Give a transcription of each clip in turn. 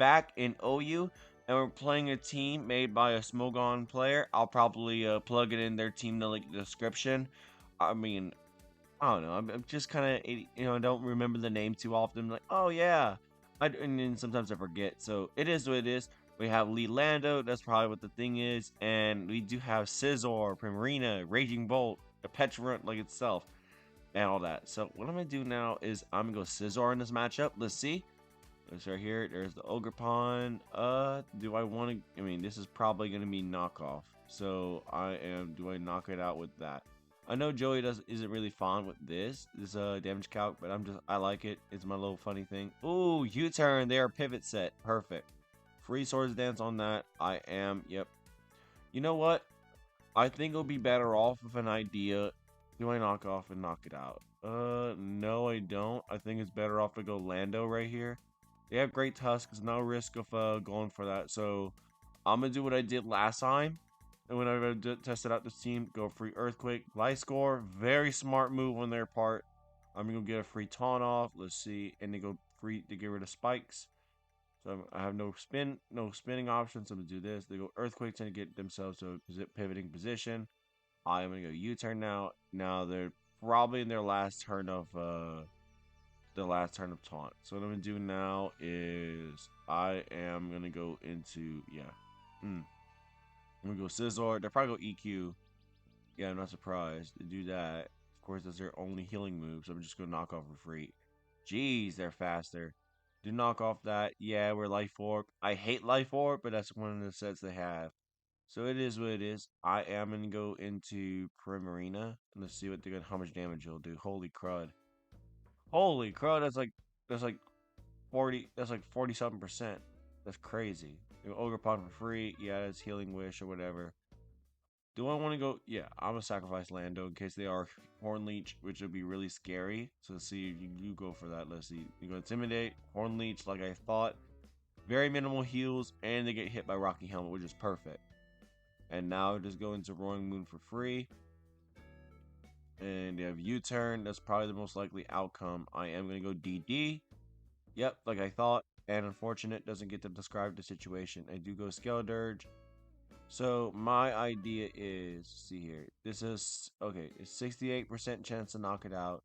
back in OU, and we're playing a team made by a Smogon player. I'll probably plug it in their team in the link description. I mean, I don't know. I'm just kind of, I don't remember the name too often. Like, oh yeah, and then sometimes I forget. So it is what it is. We have Lee Lando. That's probably what the thing is, and we do have Scizor, Primarina, Raging Bolt, a Pecharunt like itself, and all that. So what I'm gonna do now is I'm gonna go Scizor in this matchup. Let's see. It's right here. There's the Ogre Pond. Do I want to? I mean, this is probably gonna be knockoff. So I am. Do I knock it out with that? I know Joey isn't really fond with this damage calc, but I like it. It's my little funny thing. Ooh, U-turn. They are pivot set. Perfect. Free swords dance on that. I am. Yep. You know what? I think it'll be better off with an idea. Do I knock off and knock it out? No, I don't. I think it's better off to go Lando right here. They have great tusks, no risk of going for that. So I'm gonna do what I did last time. And when I tested out this team, go free Earthquake, Life Score, very smart move on their part. I'm gonna get a free taunt off. Let's see, and they go free to get rid of spikes. So I have no spinning options. So I'm gonna do this. They go Earthquake to get themselves to a pivoting position. I am gonna go U-turn now. Now they're probably in their last turn of taunt. So what I'm gonna do now is I am gonna go into I'm gonna go Scizor. They'll probably go EQ. Yeah, I'm not surprised to do that. Of course, that's their only healing move, so I'm just gonna knock off for free. Jeez, they're faster. Do knock off that. Yeah, we're Life Orb. I hate Life Orb, but that's one of the sets they have. So it is what it is. I am gonna go into Primarina. Let's see what how much damage it'll do. Holy crud. Holy crud, that's like 40, that's like 40 something percent. That's crazy. Ogre Pond for free. Yeah, it's Healing Wish or whatever. Do I want to go? Yeah, I'm gonna sacrifice Lando in case they are Horn Leech, which would be really scary. So let's see, you go for that. Let's see. You go Intimidate, Horn Leech, like I thought. Very minimal heals, and they get hit by Rocky Helmet, which is perfect. And now just go into Roaring Moon for free. And they have U-turn. That's probably the most likely outcome. I am gonna go DD. Yep, like I thought. And unfortunate, doesn't get to describe the situation. I do go Skeledirge. So my idea is, see here, this is, okay, it's 68% chance to knock it out.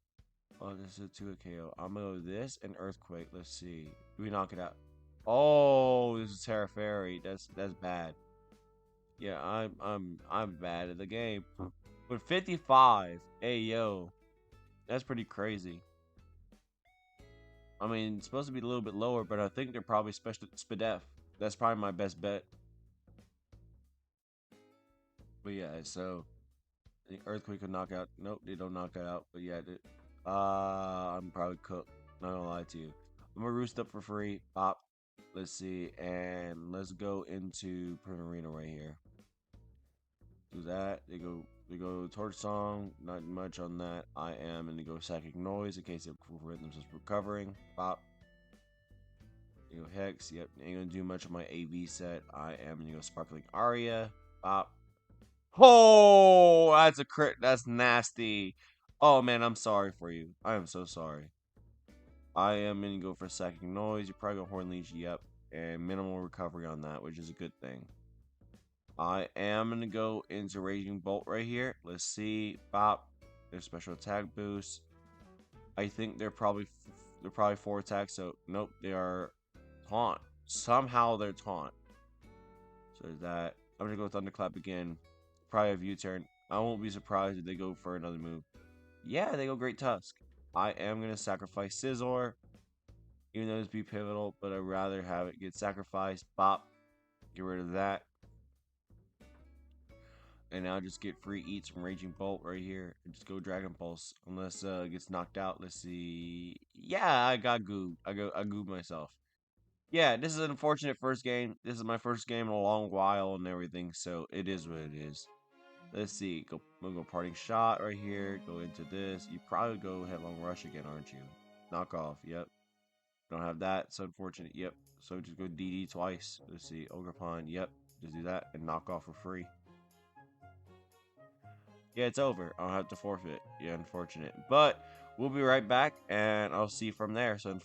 Oh, this is a 2 KO. I'm gonna go this and Earthquake. Let's see. Do we knock it out? Oh, this is Terra Fairy. That's bad. Yeah, I'm bad at the game. But 55, hey yo, that's pretty crazy. I mean, it's supposed to be a little bit lower, but I think they're probably special Spadef. That's probably my best bet. But yeah, so the Earthquake could knock out. Nope, they don't knock it out. But yeah, I'm probably cooked. Not gonna lie to you. I'm gonna roost up for free. Pop. Let's see, and let's go into Primarina right here. Do that. They go Torch Song. Not much on that. I am gonna go Psychic Noise in case the rhythms is recovering. Pop. You go Hex. Yep. Ain't gonna do much on my AV set. I am gonna go Sparkling Aria. Pop. Oh, that's a crit. That's nasty. Oh man, I'm sorry for you. I am so sorry. I am gonna go for Psychic Noise. You probably go Horn Leech. Yep. And minimal recovery on that, which is a good thing. I am gonna go into Raging Bolt right here. Let's see. Bop. Their special attack boost. I think they're probably 4 attacks. So nope, they are taunt. Somehow they're taunt. So that I'm gonna go Thunderclap again. Probably have U-turn. I won't be surprised if they go for another move. Yeah, they go Great Tusk. I am gonna sacrifice Scizor, even though it's be pivotal, but I'd rather have it get sacrificed. Bop. Get rid of that. And now just get free eats from Raging Bolt right here. And just go Dragon Pulse. Unless it gets knocked out. Let's see. Yeah, I got gooed. I gooed myself. Yeah, this is an unfortunate first game. This is my first game in a long while and everything. So it is what it is. Let's see. We'll go Parting Shot right here. Go into this. You probably go Headlong Rush again, aren't you? Knock off. Yep. Don't have that. It's unfortunate. Yep. So just go DD twice. Let's see. Ogre Pond. Yep. Just do that and knock off for free. Yeah, it's over. I'll have to forfeit. Yeah, unfortunate. But we'll be right back, and I'll see from there. So,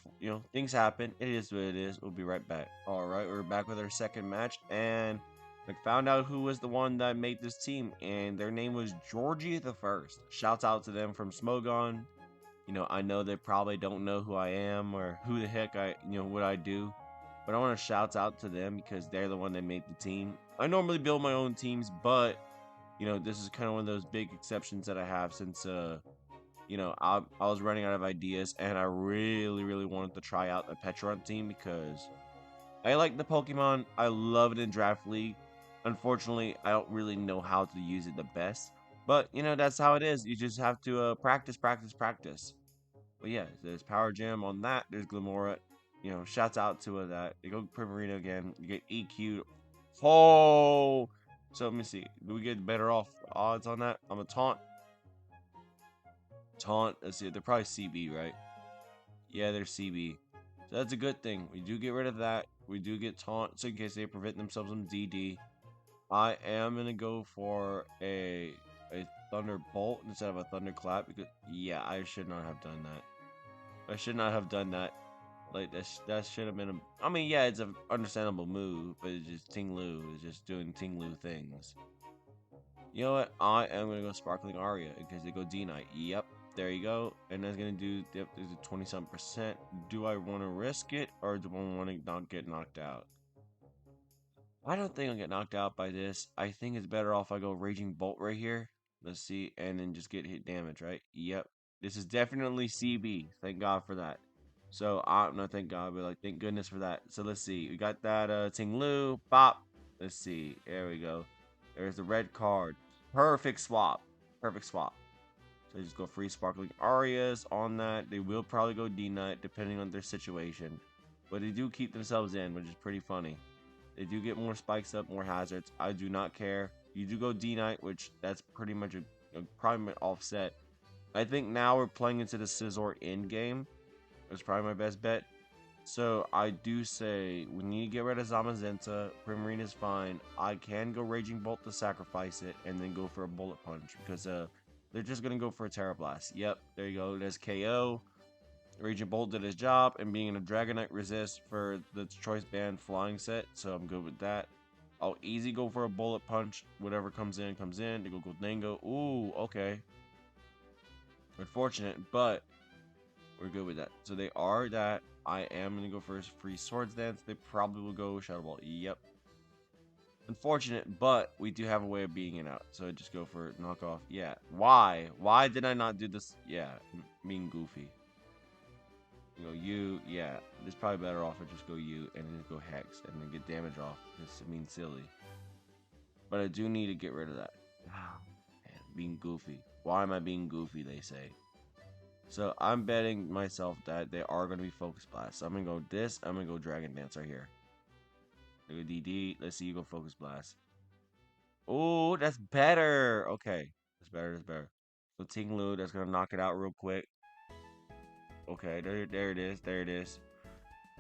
things happen. It is what it is. We'll be right back. All right, we're back with our second match, and I found out who was the one that made this team, and their name was Georgie the First. Shouts out to them from Smogon. I know they probably don't know who I am or who the heck what I do, but I want to shout out to them because they're the one that made the team. I normally build my own teams, but this is kind of one of those big exceptions that I have since I was running out of ideas, and I really, really wanted to try out a Pecharunt team because I like the Pokemon. I love it in Draft League. Unfortunately, I don't really know how to use it the best. But, that's how it is. You just have to practice, practice, practice. But yeah, there's Power Gem on that. There's Glamora. Shouts out to that. You go Primarina again. You get EQ. Oh! So let me see. Do we get better off odds on that? I'm a taunt. Taunt. Let's see. They're probably CB, right? Yeah, they're CB. So that's a good thing. We do get rid of that. We do get taunt, so in case they prevent themselves from DD. I am gonna go for a Thunderbolt instead of a Thunderclap because yeah, I should not have done that. I should not have done that. Like that should have been a. I mean, yeah, it's an understandable move, but it's just Ting Lu is just doing Ting Lu things. You know what? I am gonna go Sparkling Aria because they go D-Knight. Yep, there you go. And that's gonna do. Yep, there's a 20-something%. Do I want to risk it or do I want to not get knocked out? I don't think I'll get knocked out by this. I think it's better off I go Raging Bolt right here. Let's see, and then just get hit damage, right? Yep. This is definitely CB. Thank God for that. So, I'm not thank God, but like, thank goodness for that. So, let's see. We got that Ting Lu. Bop. Let's see. There we go. There's the red card. Perfect swap. Perfect swap. So, just go free Sparkling Arias on that. They will probably go D-Knight, depending on their situation. But they do keep themselves in, which is pretty funny. They do get more spikes up, more hazards. I do not care. You do go D-Knight, which that's pretty much a probably offset. I think now we're playing into the Scizor in game. That's probably my best bet. So I do say we need to get rid of Zamazenta. Primarina is fine. I can go Raging Bolt to sacrifice it and then go for a Bullet Punch because they're just gonna go for a Terra Blast. Yep, there you go. There's KO. Raging Bolt did his job, and being a Dragonite resist for the Choice Band flying set, so I'm good with that. I'll easy go for a Bullet Punch. Whatever comes in, comes in. They go Goldango. Ooh, okay. Unfortunate, but we're good with that. So they are that. I am going to go for a free Swords Dance. They probably will go Shadow Ball. Yep. Unfortunate, but we do have a way of beating it out. So I just go for knockoff. Yeah. Why? Why did I not do this? Yeah. Being goofy. You, yeah, it's probably better off if just go you and then go Hex and then get damage off. This means silly. But I do need to get rid of that. Man, being goofy. Why am I being goofy, they say. So I'm betting myself that they are going to be Focus Blast. So I'm going to go this. I'm going to go Dragon Dance right here. I go DD. Let's see you go Focus Blast. Oh, that's better. Okay. That's better. That's better. So Ting Lu, that's going to knock it out real quick. Okay, there it is. There it is.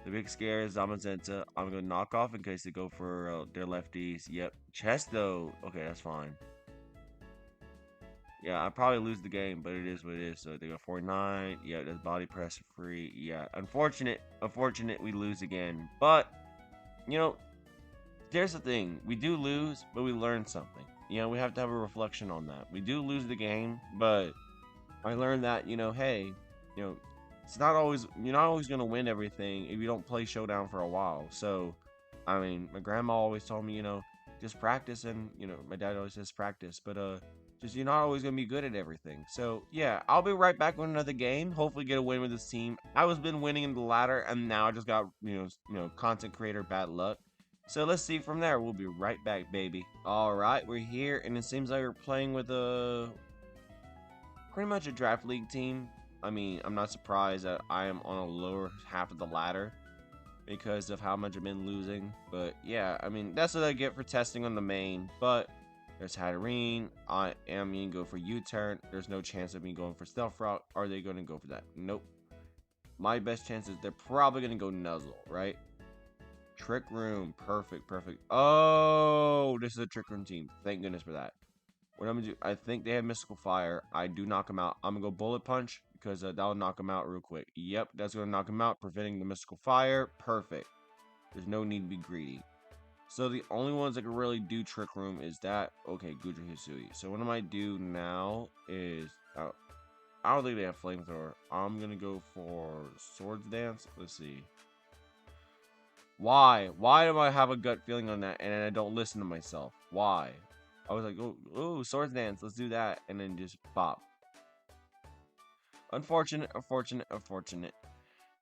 The big scare is Zamazenta. I'm going to knock off in case they go for their lefties. Yep. Chesto. Okay, that's fine. Yeah, I probably lose the game, but it is what it is. So they go 49. Yeah, that's body press free. Yeah, unfortunate. Unfortunate we lose again. But, there's the thing. We do lose, but we learn something. We have to have a reflection on that. We do lose the game, but I learned that, hey, it's not always, you're not always going to win everything if you don't play Showdown for a while. So, I mean, my grandma always told me, just practice, and, my dad always says practice, but, just, you're not always going to be good at everything. So, yeah, I'll be right back with another game, hopefully get a win with this team. I was been winning in the ladder, and now I just got, content creator bad luck. So, let's see from there. We'll be right back, baby. All right, we're here, and it seems like we're playing with pretty much a draft league team. I mean, I'm not surprised that I am on a lower half of the ladder because of how much I've been losing. But yeah, I mean, that's what I get for testing on the main. But there's Hatterene. I am going to go for U-turn. There's no chance of me going for Stealth Route. Are they going to go for that? Nope. My best chance is they're probably going to go Nuzzle, right? Trick Room. Perfect, perfect. Oh, this is a Trick Room team. Thank goodness for that. What I'm gonna do, I think they have Mystical Fire. I do knock them out. I'm gonna go Bullet Punch because that'll knock them out real quick. Yep, that's gonna knock them out, preventing the Mystical Fire. Perfect. There's no need to be greedy. So the only ones that can really do Trick Room is that. Okay, Gudra Hisui. So what I might do now is, I don't think they have Flamethrower. I'm gonna go for Swords Dance. Let's see. Why? Why do I have a gut feeling on that and I don't listen to myself? Why? I was like, oh, Swords Dance, let's do that, and then just pop. Unfortunate, unfortunate, unfortunate.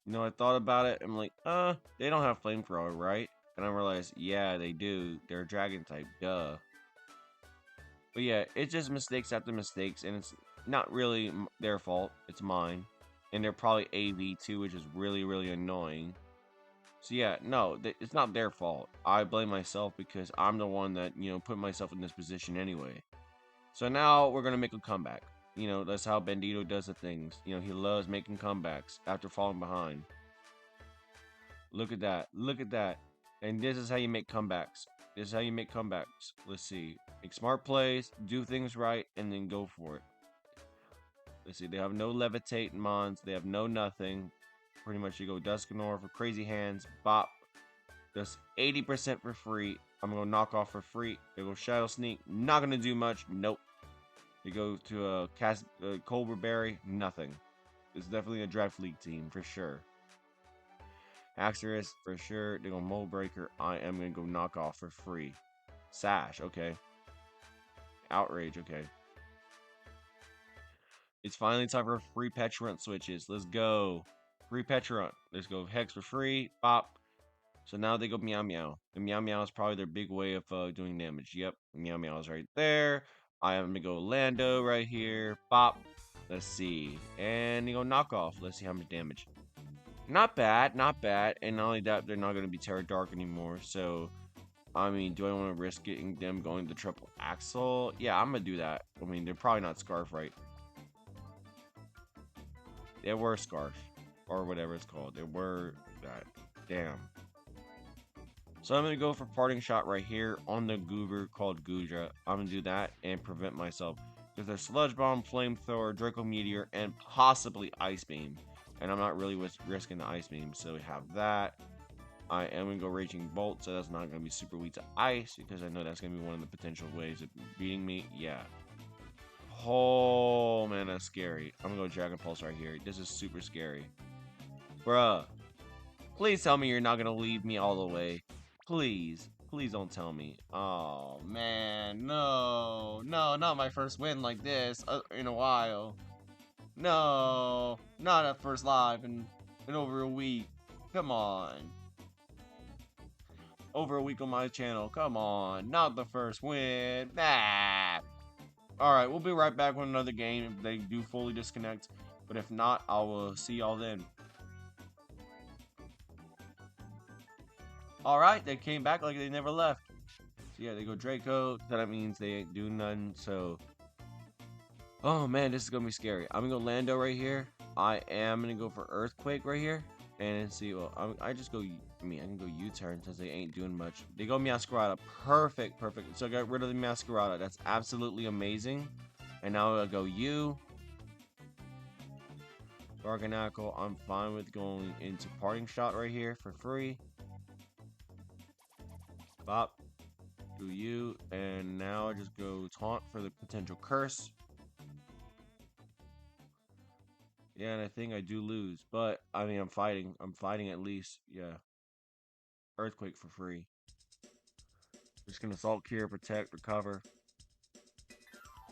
You know, I thought about it. I'm like, they don't have Flamethrower, right? And I realized, yeah, they do. They're Dragon type, duh. But yeah, it's just mistakes after mistakes, and it's not really their fault. It's mine. And they're probably AV too, which is really, really annoying. So yeah, no, it's not their fault. I blame myself because I'm the one that, you know, put myself in this position anyway. So now we're going to make a comeback. You know, that's how Bandito does the things. You know, he loves making comebacks after falling behind. Look at that. Look at that. And this is how you make comebacks. This is how you make comebacks. Let's see. Make smart plays, do things right, and then go for it. Let's see. They have no Levitate Mons. They have no nothing. Pretty much you go Duskanor for Crazy Hands. Bop. Just 80% for free. I'm going to knock off for free. They go Shadow Sneak. Not going to do much. Nope. You go to a Cobra Berry. Nothing. It's definitely a Draft League team for sure. Axorus for sure. They go Mold Breaker. I am going to go knock off for free. Sash. Okay. Outrage. Okay. It's finally time for free Pecharunt switches. Let's go. Free Pecharunt. Let's go Hex for free. Pop. So now they go Meow Meow. And Meow Meow is probably their big way of doing damage. Yep. Meow Meow is right there. I am going to go Lando right here. Pop. Let's see. And you go Knockoff. Let's see how much damage. Not bad. Not bad. And not only that, they're not going to be Terra Dark anymore. So, I mean, do I want to risk getting them going to Triple Axle? Yeah, I'm going to do that. I mean, they're probably not Scarf, right? They were Scarf. Or whatever it's called. They were that. Damn. So I'm going to go for Parting Shot right here on the Goober called Gudra. I'm going to do that and prevent myself. If there's Sludge Bomb, Flamethrower, Draco Meteor, and possibly Ice Beam. And I'm not really risking the Ice Beam. So we have that. I am going to go Raging Bolt. So that's not going to be super weak to Ice. Because I know that's going to be one of the potential ways of beating me. Yeah. Oh, man, that's scary. I'm going to go Dragon Pulse right here. This is super scary. Bruh. Please tell me you're not going to leave me all the way. Please. Please don't tell me. Oh, man. No. No, not my first win like this in a while. No. Not at first live in over a week. Come on. Over a week on my channel. Come on. Not the first win. Nah. Alright, we'll be right back with another game if they do fully disconnect. But if not, I will see y'all then. Alright, they came back like they never left. So yeah, they go Draco. So that means they ain't doing nothing. So, oh man, this is gonna be scary. I'm gonna go Lando right here. I am gonna go for Earthquake right here. And see, well, I just go, I can go U-turn since they ain't doing much. They go Masquerada. Perfect, perfect. So I got rid of the Masquerada. That's absolutely amazing. And now I'll go U. Garganacle. I'm fine with going into Parting Shot right here for free. Bop. Do you. And now I just go Taunt for the potential curse. Yeah, and I think I do lose. But, I mean, I'm fighting. I'm fighting at least. Yeah. Earthquake for free. Just gonna Assault, Cure, Protect, Recover.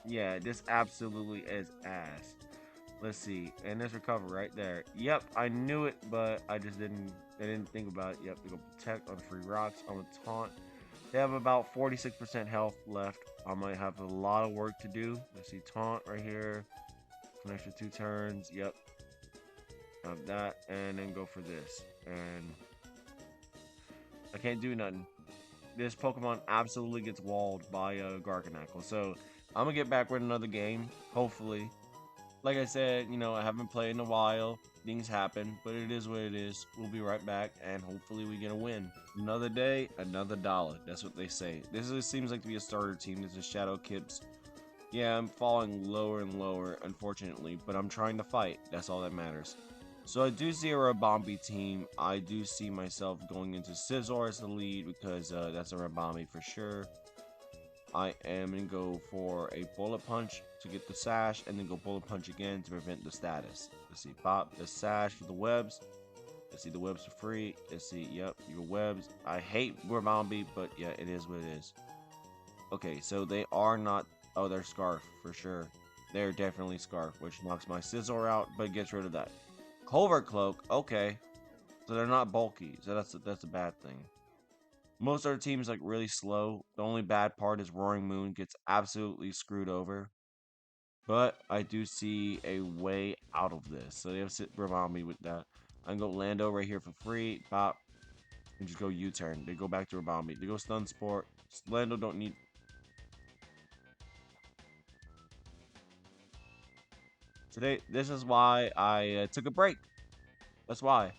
Yeah, this absolutely is ass. Let's see. And there's Recover right there. Yep, I knew it, but I didn't think about it. Yep, we go Protect on free rocks. I'm gonna Taunt. They have about 46% health left. I might have a lot of work to do. Let's see, Taunt right here. An extra 2 turns. Yep. Have that. And then go for this. And I can't do nothing. This Pokemon absolutely gets walled by Garganacle. So I'm going to get back with another game. Hopefully. Like I said, you know, I haven't played in a while. Things happen. But it is what it is. We'll be right back. And hopefully we get a win. Another day, another dollar. That's what they say. This seems like to be a starter team. This is Shadow Kips. Yeah, I'm falling lower and lower, unfortunately, but I'm trying to fight. That's all that matters. So I do see a Rabombi team. I do see myself going into Scizor as the lead because that's a Rabombi for sure. I am going to go for a Bullet Punch to get the Sash, and then go Bullet Punch again to prevent the status. Let's see, pop the Sash for the webs. Let's see, the webs for free. Let's see, yep, your webs. I hate Rabombi, but yeah, it is what it is. Okay, so they are not... Oh, they're Scarf, for sure. They're definitely Scarf, which knocks my Scizor out, but gets rid of that. Culvert Cloak, okay. So they're not bulky, so that's a bad thing. Most of our teams like really slow. The only bad part is Roaring Moon gets absolutely screwed over. But I do see a way out of this. So they have to remind me with that. I can go Lando right here for free. Pop. And just go U-turn. They go back to Rabombi. They go Stun Sport. Lando don't need... Today, this is why I took a break. That's why.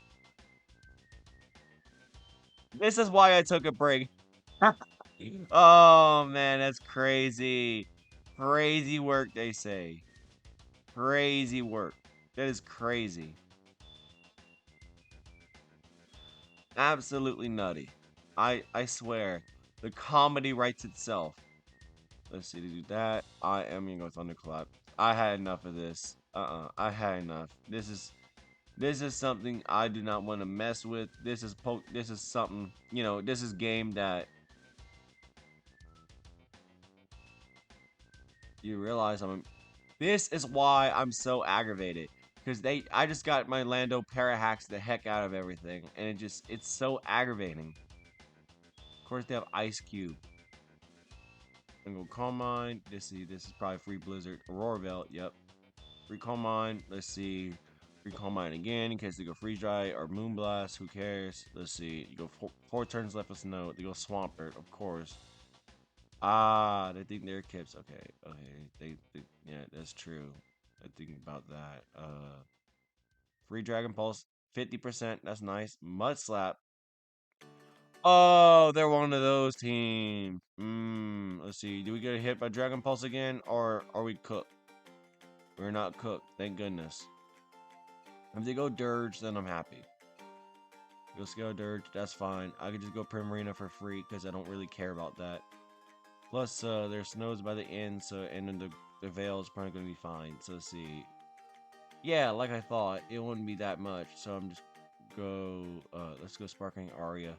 This is why I took a break. Oh, man, that's crazy. Crazy work, they say. Crazy work. That is crazy. Absolutely nutty. I swear. The comedy writes itself. Let's see to do that. I am gonna go Thunderclap. I had enough of this. I had enough. This is something I do not want to mess with. This is something, you know, this is game that you realize this is why I'm so aggravated. Because I just got my Lando para-hacks the heck out of everything. And it's so aggravating. Of course, they have Ice Cube. I'm gonna go Calm Mind. Let's see, this is probably free Blizzard. Aurora Belt, yep. Free Calm Mind. Let's see. Free Calm Mind again in case they go Freeze Dry or Moonblast. Who cares? Let's see. You go four turns left with Snow. They go Swampert, of course. Ah, they think they're Kips. Okay, okay. Yeah, that's true. I think about that. Free Dragon Pulse, 50%. That's nice. Mud Slap. Oh, they're one of those teams. Let's see. Do we get hit by Dragon Pulse again, or are we cooked? We're not cooked. Thank goodness. If they go Dirge, then I'm happy. Go Scale Dirge, that's fine. I could just go Primarina for free because I don't really care about that. Plus, there's snows by the end, so and then the veil is probably gonna be fine. So let's see. Yeah, like I thought, it wouldn't be that much. So I'm just let's go Sparkling Aria.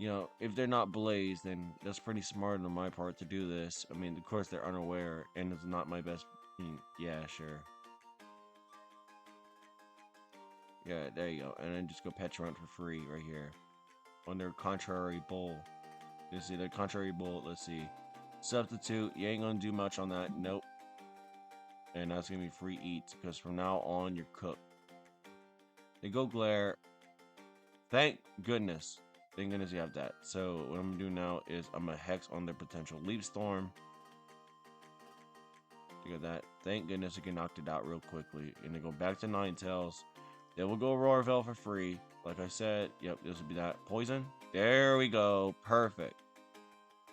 You know, if they're not Blaze, then that's pretty smart on my part to do this. I mean, of course they're unaware, and it's not my best. Yeah, sure. Yeah, there you go. And then just go Pecharunt for free right here. On their Contrary Bull. You see, their Contrary Bull, let's see. Substitute, you ain't gonna do much on that. Nope. And that's gonna be free eats, because from now on, you're cooked. They go Glare. Thank goodness. Thank goodness you have that. So what I'm gonna do now is I'm gonna Hex on their potential Leaf Storm. Look at that. Thank goodness you can knock it out real quickly. And then go back to Ninetales. Then we'll go Roarvel for free. Like I said, yep, this will be that. Poison. There we go. Perfect.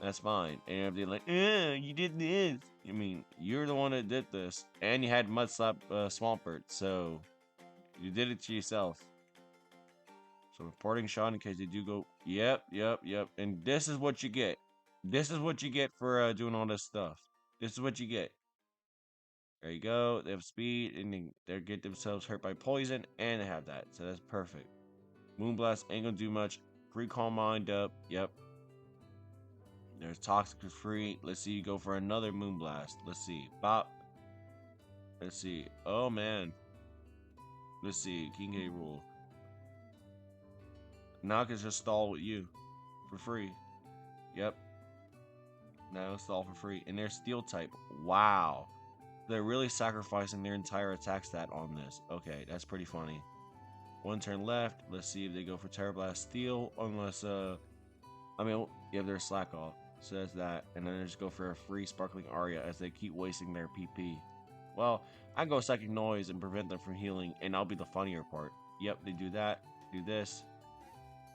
That's fine. And if they're like, you did this. I mean, you're the one that did this. And you had Mud Slap Swampert. So, you did it to yourself. So, reporting shot in case they do go. Yep. And this is what you get. This is what you get for doing all this stuff. This is what you get. There you go. They have speed, and they get themselves hurt by poison, and they have that. So that's perfect. Moonblast ain't gonna do much. Free Calm Mind up. Yep. There's Toxic for free. Let's see. Go for another Moonblast. Let's see. Bop. Let's see. Oh man. Let's see. King K rule. Now I can just stall with you for free. Yep. Now stall for free, and they're Steel type. Wow. They're really sacrificing their entire attack stat on this. Okay, that's pretty funny. One turn left. Let's see if they go for Terra Blast Steel. Unless, I mean, yeah, they're Slack Off. Says that. And then they just go for a free Sparkling Aria as they keep wasting their PP. Well, I can go Psychic Noise and prevent them from healing, and I'll be the funnier part. Yep, they do that. Do this.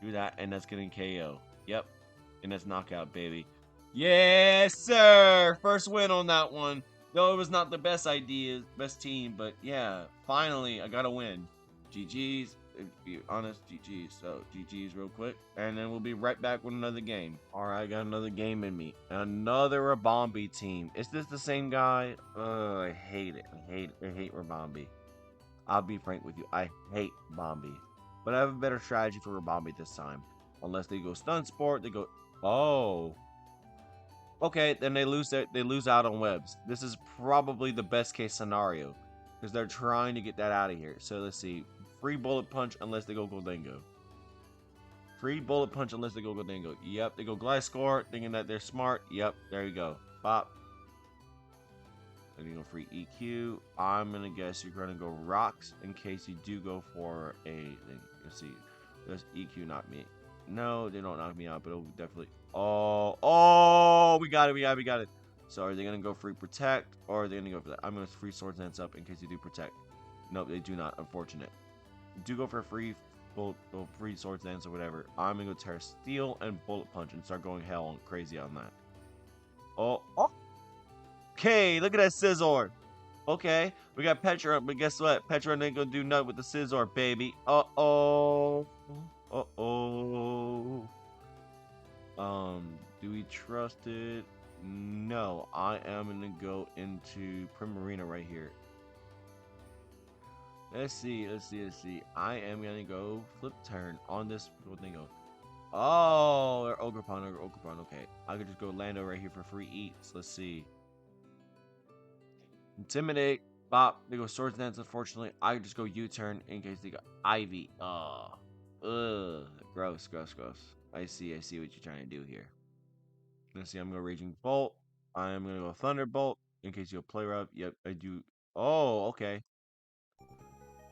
Do that, and that's getting KO. Yep. And that's knockout, baby. Yes, sir. First win on that one. Though it was not the best idea, best team, but yeah, finally I got a win. GG's. To be honest, GG's. So GG's real quick, and then we'll be right back with another game. All right, I got another game in me. Another Rabombi team. Is this the same guy? I hate it. I hate it. I hate Rabombi. I'll be frank with you. I hate Bombi. But I have a better strategy for Rabombi this time. Unless they go stun sport, they go. Oh. Okay, then they lose out on webs. This is probably the best case scenario. Because they're trying to get that out of here. So let's see. Free bullet punch unless they go Goldango. Free bullet punch unless they go Goldango. Yep, they go Gliscor, thinking that they're smart. Yep, there you go. Pop. Then you go free EQ. I'm gonna guess you're gonna go rocks in case you do go for a thing. Let's see. Does EQ knock me? No, they don't knock me out, but it'll definitely. Oh, we got it, we got it. So are they gonna go free protect or are they gonna go for that? I'm gonna free swords dance up in case you do protect. Nope, they do not. Unfortunate. Do go for free free swords dance or whatever. I'm gonna go Terra Steel and bullet punch and start going hell and crazy on that. Oh. Okay, look at that Scizor. Okay, we got Pecharunt, but guess what? Pecharunt ain't gonna do nothing with the Scizor, baby. Uh-oh. Uh-oh. Do we trust it? No, I am gonna go into Primarina right here. Let's see. I am gonna go flip turn on this thing. Oh, they're Ogerpon. Okay, I could just go Lando right here for free eats. Let's see. Intimidate. Bop. They go Swords Dance, unfortunately. I could just go U-turn in case they got Ivy. Ugh. Gross. I see what you're trying to do here. Let's see, I'm going to Raging Bolt. I am going to go Thunderbolt in case you'll play rough. Yep, I do. Oh, okay.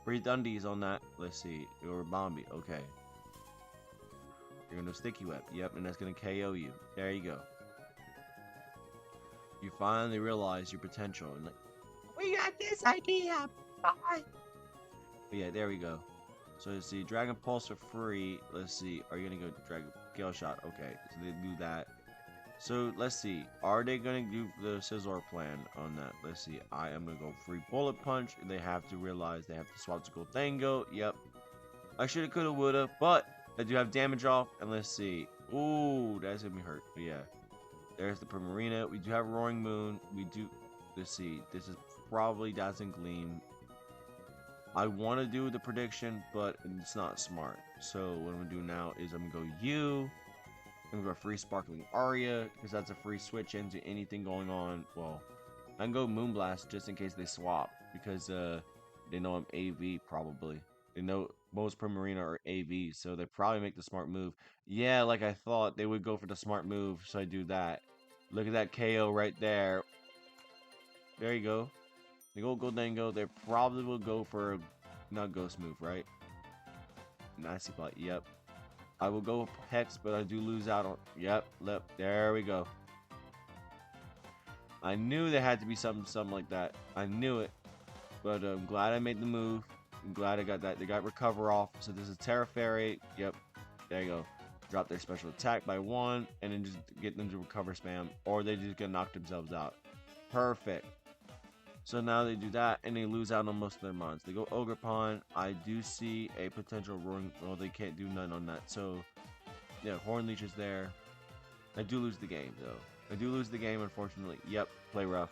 Free Dundies on that. Let's see. Or Bombi. Okay. You're going to Sticky Web. Yep, and that's going to KO you. There you go. You finally realize your potential. And like, we got this idea. Bye. But yeah, there we go. So let's see. Dragon Pulse for free. Let's see. Are you going to go Dragon Gale Shot? Okay. So they do that. So let's see. Are they going to do the Scizor plan on that? Let's see. I am going to go free Bullet Punch. They have to realize they have to swap to Goldango. Yep. I shoulda, coulda, woulda. But I do have damage off. And let's see. Ooh, that's going to be hurt. But yeah. There's the Primarina. We do have Roaring Moon. We do. Let's see. This is probably Dazzling Gleam. I want to do the prediction, but it's not smart. So what I'm going to do now is I'm going to go U. I'm going to go free Sparkling Aria, because that's a free switch into anything going on. Well, I can go Moonblast just in case they swap, because they know I'm AV probably. They know most Primarina are AV, so they probably make the smart move. Yeah, like I thought, they would go for the smart move, so I do that. Look at that KO right there. There you go. They go Goldango. They probably will go for a not Ghost move, right? Nasty Plot. Yep. I will go Hex, but I do lose out on. Yep. There we go. I knew there had to be something like that. I knew it. But I'm glad I made the move. I'm glad I got that. They got Recover off. So this is Terra Fairy. Yep. There you go. Drop their special attack by 1. And then just get them to Recover spam. Or they just get knocked themselves out. Perfect. So now they do that, and they lose out on most of their mons. They go Ogerpon. I do see a potential Roaring. Well, they can't do none on that. So, yeah, Horn Leech is there. I do lose the game, though. I do lose the game, unfortunately. Yep, play rough.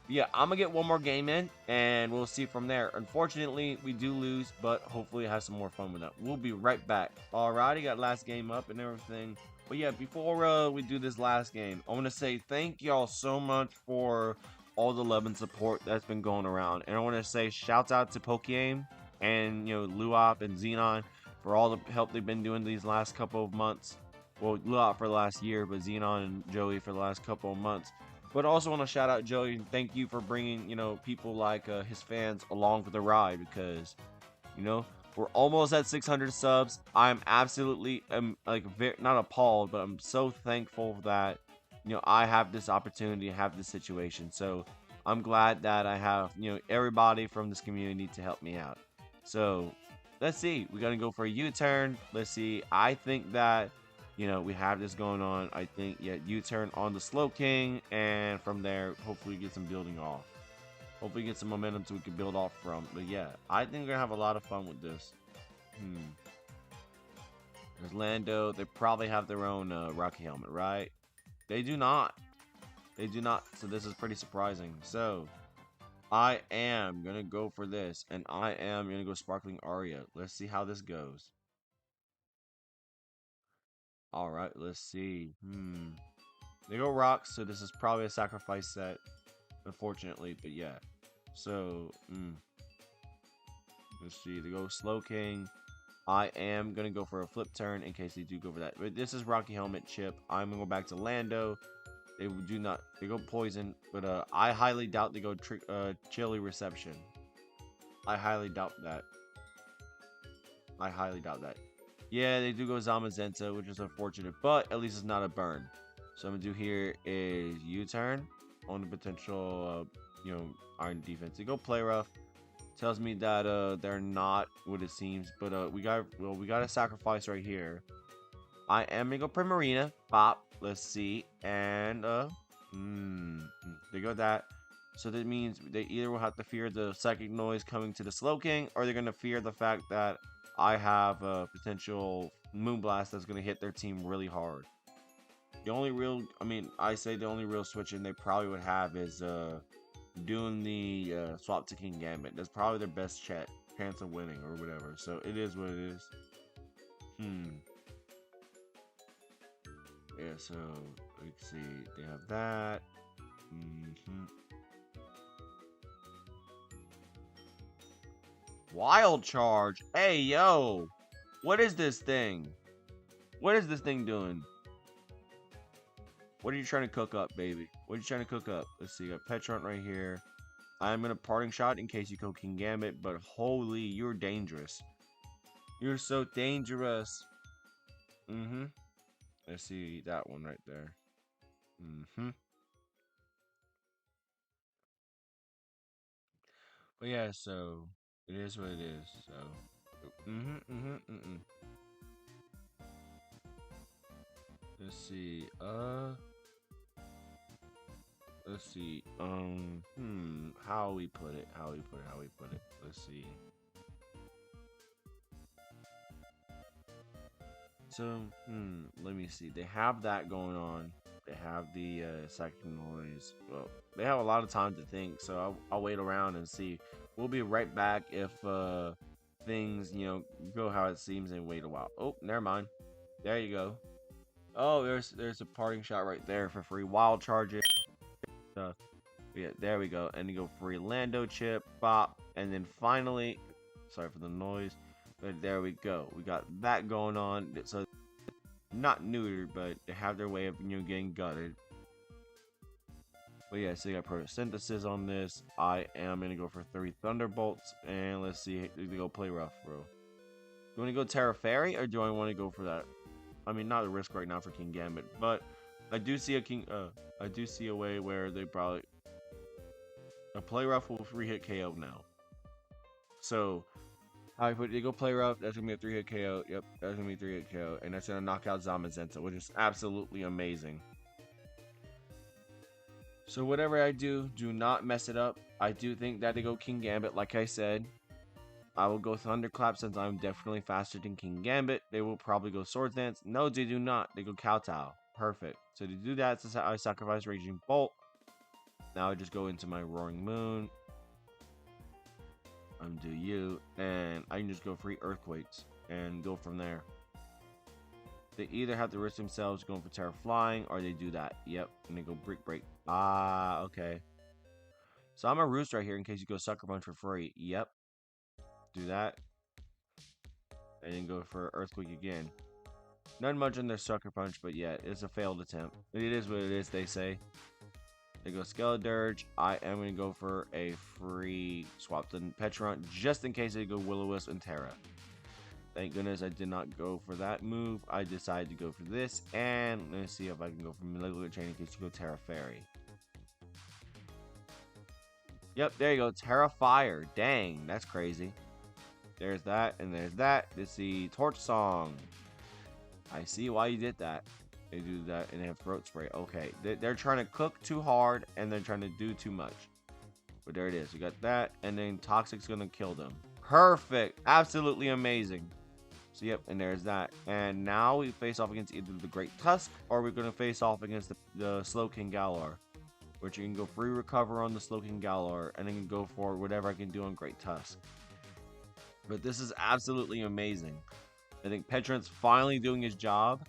But yeah, I'm going to get one more game in, and we'll see from there. Unfortunately, we do lose, but hopefully have some more fun with that. We'll be right back. Alrighty, got last game up and everything. But yeah, before we do this last game, I want to say thank y'all so much for all the love and support that's been going around. And I want to say shout out to Pokémon and, you know, Luop and Xenon for all the help they've been doing these last couple of months. Well, Luop for the last year, but Xenon and Joey for the last couple of months. But I also want to shout out Joey and thank you for bringing, you know, people like his fans along for the ride, because, you know, we're almost at 600 subs. I'm absolutely, like, not appalled, but I'm so thankful that, you know, I have this opportunity, I have this situation. So I'm glad that I have, you know, everybody from this community to help me out. So let's see. We're going to go for a U-turn. Let's see. I think that we have this going on. I think, yeah, U-turn on the Slow King, and from there, hopefully get some building off. Hopefully get some momentum so we can build off from. But yeah, I think we're gonna have a lot of fun with this. Hmm. There's Lando. They probably have their own Rocky helmet, right? They do not. They do not. So this is pretty surprising. So I am gonna go for this, and I am gonna go Sparkling Aria. Let's see how this goes. All right, let's see. They go rocks, so this is probably a sacrifice set, unfortunately. But yeah. So let's see. They go Slow King. I am gonna go for a flip turn in case they do go for that. But this is Rocky Helmet Chip. I'm gonna go back to Lando. They do not. They go poison, but I highly doubt they go chili reception. I highly doubt that. I highly doubt that. Yeah, they do go Zamazenta, which is unfortunate, but at least it's not a burn. So I'm gonna do here is U-turn on the potential, Iron defense. They go play rough. Tells me that they're not what it seems, but we got a sacrifice right here. I am gonna go Primarina. Bop. Let's see. And they go that. So that means they either will have to fear the psychic noise coming to the Slow King, or they're gonna fear the fact that I have a potential Moonblast that's gonna hit their team really hard. The only real, I say the only real switch in they probably would have is doing the swap to King Gambit. That's probably their best chance of winning or whatever. So it is what it is. Yeah, so let's see. They have that. Wild Charge. Hey, yo. What is this thing? What is this thing doing? What are you trying to cook up, baby? What are you trying to cook up? Let's see. You got Pecharunt right here. I'm in a parting shot in case you go King Gambit, but holy, you're dangerous. You're so dangerous. Let's see that one right there. But yeah, so it is what it is. So let's see. Let's see. How we put it? How we put it? Let's see. So, let me see. They have that going on. They have the second noise. Well, they have a lot of time to think, so I'll wait around and see. We'll be right back if things, go how it seems and wait a while. Oh, never mind. There you go. Oh, there's a parting shot right there for free. Wild charge it. Yeah, there we go. And you go free Lando chip, bop, and then finally, sorry for the noise, but there we go. We got that going on. So not neutered, but they have their way of getting gutted. But yeah, so you got photosynthesis on this. I am gonna go for 3 Thunderbolts, and let's see. They go play rough, bro. Do you want to go Terra Fairy, or do I want to go for that? Not a risk right now for King Gambit, but I do see I do see a way where they probably a play rough will 3-hit KO now. So how I put it, they go play rough. That's gonna be a 3-hit KO. Yep, that's gonna be a 3-hit KO, and that's gonna knock out Zamazenta, which is absolutely amazing. So whatever I do not mess it up. I do think that they go King Gambit, like I said. I will go Thunderclap since I'm definitely faster than King Gambit. They will probably go Sword Dance. No, they do not. They go Kowtow. Perfect. So to do that, since I sacrifice Raging Bolt, now I just go into my Roaring Moon. Undo you, and I can just go free Earthquakes and go from there. They either have to risk themselves going for Terra Flying, or they do that. Yep, and they go Break. Ah, okay. So I'm a Roost right here in case you go Sucker Punch for free. Yep. Do that. And then go for Earthquake again. Not much in their Sucker Punch, but yeah, it's a failed attempt. It is what it is, they say. They go Skeledirge. I am going to go for a free swap to Pecharunt just in case they go Will-O-Wisp and Terra. Thank goodness I did not go for that move. I decided to go for this. And let's see if I can go for Malignant Chain in case you go Terra Fairy. Yep, there you go. Terra Fire. Dang, that's crazy. There's that, and there's that. Let's see. Torch Song. I see why you did that. They do that and they have throat spray. Okay, they're trying to cook too hard and they're trying to do too much. But there it is. You got that, and then Toxic's gonna kill them. Perfect. Absolutely amazing. So yep, and there's that. And now we face off against either the Great Tusk or we're gonna face off against the Slowking Galar. Which you can go free recover on the Slowking Galar, and then you can go for whatever I can do on Great Tusk. But this is absolutely amazing. I think Pecharunt's finally doing his job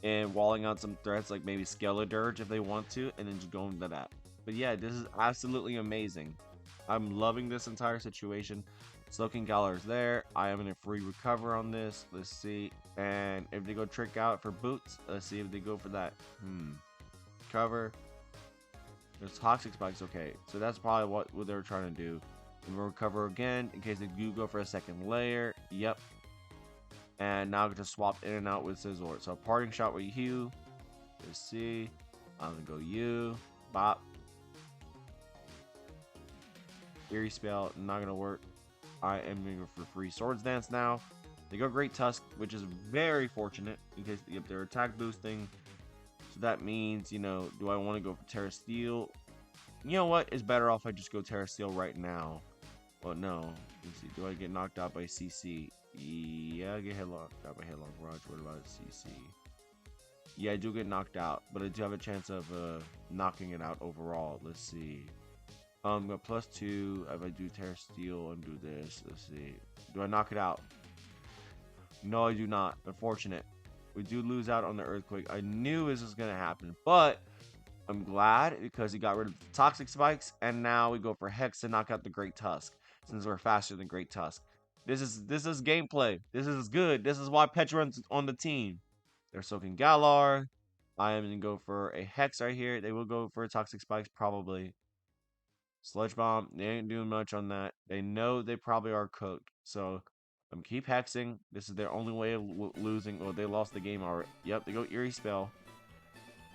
and walling out some threats like maybe Skeledirge if they want to, and then just going to that. But yeah, this is absolutely amazing. I'm loving this entire situation. Slowking Galar's there. I am in a free recover on this. Let's see. And if they go trick out for boots, let's see if they go for that. Cover. There's toxic spikes. Okay, so that's probably what they're trying to do. And we'll recover again in case they do go for a second layer. Yep. And now I get to swap in and out with Scizor. So parting shot with you. Let's see. I'm gonna go you. Bop. Eerie spell, not gonna work. I am gonna go for free Swords Dance now. They go Great Tusk, which is very fortunate because if they're attack boosting. So that means, you know, do I want to go for Terra Steel? You know what? It's better off I just go Terra Steel right now. Well, no. Let's see. Do I get knocked out by CC? Yeah, I get knocked out by Headlong Barrage. What about CC? Yeah, I do get knocked out, but I do have a chance of knocking it out overall. Let's see. Got +2 if I do Terra Steel and do this. Let's see. Do I knock it out? No, I do not. Unfortunate. We do lose out on the Earthquake. I knew this was going to happen, but I'm glad because he got rid of the Toxic Spikes, and now we go for Hex to knock out the Great Tusk, since we're faster than Great Tusk. This is gameplay. This is good. This is why Pecharunt's on the team. They're soaking Galar. I am going to go for a Hex right here. They will go for a Toxic Spikes, probably. Sludge Bomb, they ain't doing much on that. They know they probably are cooked, so I'm keep hexing. This is their only way of losing. Well, they lost the game already. Yep, they go Eerie Spell.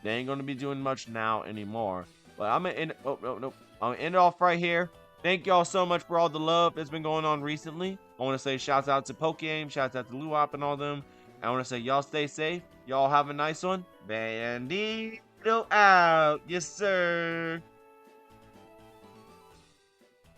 They ain't gonna be doing much now anymore. But I'm gonna end. Oh no, no. I'm gonna end it off right here. Thank y'all so much for all the love that's been going on recently. I want to say shouts out to Pokegame, shouts out to Luop and all them. I want to say y'all stay safe. Y'all have a nice one. Bandito out. Yes, sir.